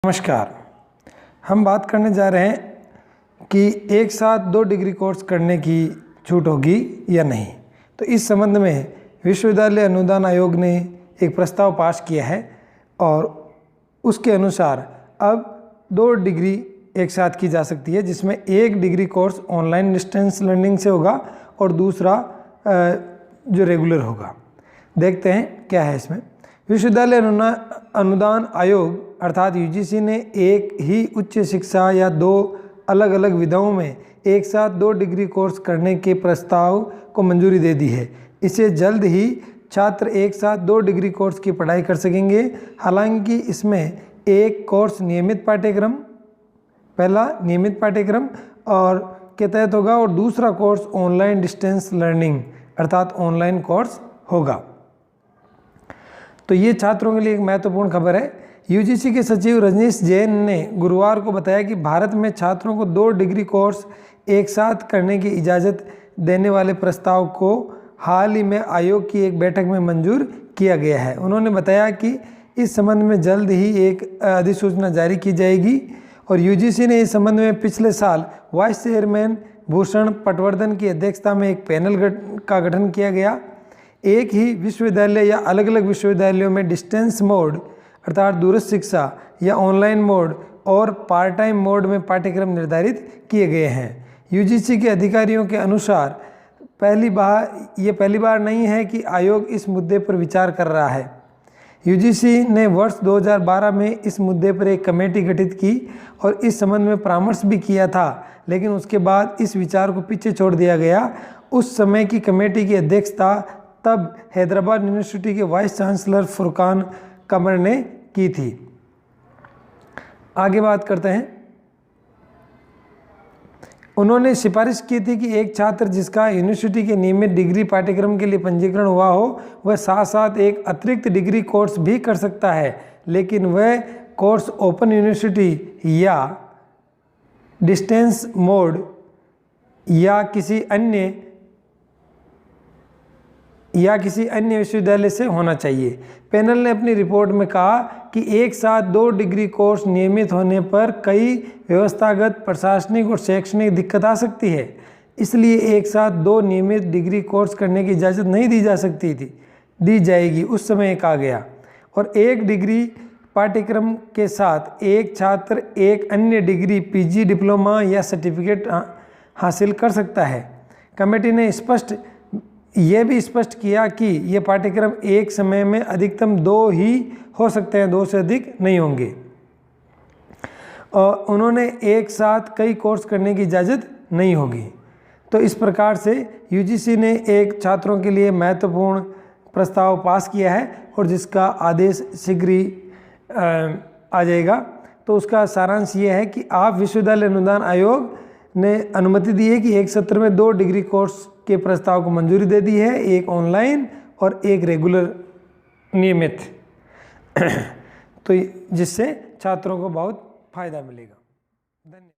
नमस्कार। हम बात करने जा रहे हैं कि एक साथ 2 डिग्री कोर्स करने की छूट होगी या नहीं। तो इस संबंध में विश्वविद्यालय अनुदान आयोग ने एक प्रस्ताव पास किया है और उसके अनुसार अब 2 डिग्री एक साथ की जा सकती है, जिसमें 1 degree course online distance learning से होगा और दूसरा जो रेगुलर होगा। देखते हैं क्या है इसमें। विश्वविद्यालय अनुदान आयोग अर्थात यूजीसी ने एक ही उच्च शिक्षा या 2 अलग अलग विधाओं में एक साथ 2 डिग्री कोर्स करने के प्रस्ताव को मंजूरी दे दी है। इसे जल्द ही छात्र एक साथ 2 डिग्री कोर्स की पढ़ाई कर सकेंगे। हालांकि इसमें एक कोर्स नियमित पाठ्यक्रम, पहला नियमित पाठ्यक्रम और के तहत होगा और दूसरा कोर्स ऑनलाइन डिस्टेंस लर्निंग अर्थात ऑनलाइन कोर्स होगा। तो ये छात्रों के लिए एक महत्वपूर्ण खबर है। यूजीसी के सचिव रजनीश जैन ने गुरुवार को बताया कि भारत में छात्रों को 2 डिग्री कोर्स एक साथ करने की इजाज़त देने वाले प्रस्ताव को हाल ही में आयोग की एक बैठक में मंजूर किया गया है। उन्होंने बताया कि इस संबंध में जल्द ही एक अधिसूचना जारी की जाएगी और यूजीसी ने इस संबंध में पिछले साल वाइस चेयरमैन भूषण पटवर्धन की अध्यक्षता में एक पैनल का गठन किया गया। एक ही विश्वविद्यालय या अलग अलग विश्वविद्यालयों में डिस्टेंस मोड अर्थात दूरस्थ शिक्षा या ऑनलाइन मोड और पार्ट टाइम मोड में पाठ्यक्रम निर्धारित किए गए हैं। यूजीसी के अधिकारियों के अनुसार पहली बार नहीं है कि आयोग इस मुद्दे पर विचार कर रहा है। यूजीसी ने वर्ष 2012 में इस मुद्दे पर एक कमेटी गठित की और इस संबंध में परामर्श भी किया था, लेकिन उसके बाद इस विचार को पीछे छोड़ दिया गया। उस समय की कमेटी की अध्यक्षता तब हैदराबाद यूनिवर्सिटी के वाइस चांसलर फुरकान कमर ने की थी। आगे बात करते हैं। उन्होंने सिफारिश की थी कि एक छात्र जिसका यूनिवर्सिटी के नियमित डिग्री पाठ्यक्रम के लिए पंजीकरण हुआ हो, वह साथ साथ एक अतिरिक्त डिग्री कोर्स भी कर सकता है, लेकिन वह कोर्स ओपन यूनिवर्सिटी या डिस्टेंस मोड या किसी अन्य विश्वविद्यालय से होना चाहिए। पैनल ने अपनी रिपोर्ट में कहा कि एक साथ 2 डिग्री कोर्स नियमित होने पर कई व्यवस्थागत, प्रशासनिक और शैक्षणिक दिक्कत आ सकती है। इसलिए एक साथ 2 नियमित डिग्री कोर्स करने की इजाज़त नहीं दी जाएगी, उस समय कहा गया। और 1 डिग्री पाठ्यक्रम के साथ एक छात्र एक अन्य डिग्री पीजी, डिप्लोमा या सर्टिफिकेट हासिल कर सकता है। कमेटी ने यह भी स्पष्ट किया कि ये पाठ्यक्रम एक समय में अधिकतम 2 ही हो सकते हैं, 2 से अधिक नहीं होंगे। और उन्होंने एक साथ कई कोर्स करने की इजाज़त नहीं होगी। तो इस प्रकार से यूजीसी ने एक छात्रों के लिए महत्वपूर्ण प्रस्ताव पास किया है और जिसका आदेश शीघ्र ही आ जाएगा। तो उसका सारांश ये है कि आप विश्वविद्यालय अनुदान आयोग ने अनुमति दी है कि एक सत्र में 2 डिग्री कोर्स के प्रस्ताव को मंजूरी दे दी है, एक ऑनलाइन और एक रेगुलर नियमित तो जिससे छात्रों को बहुत फायदा मिलेगा। धन्यवाद।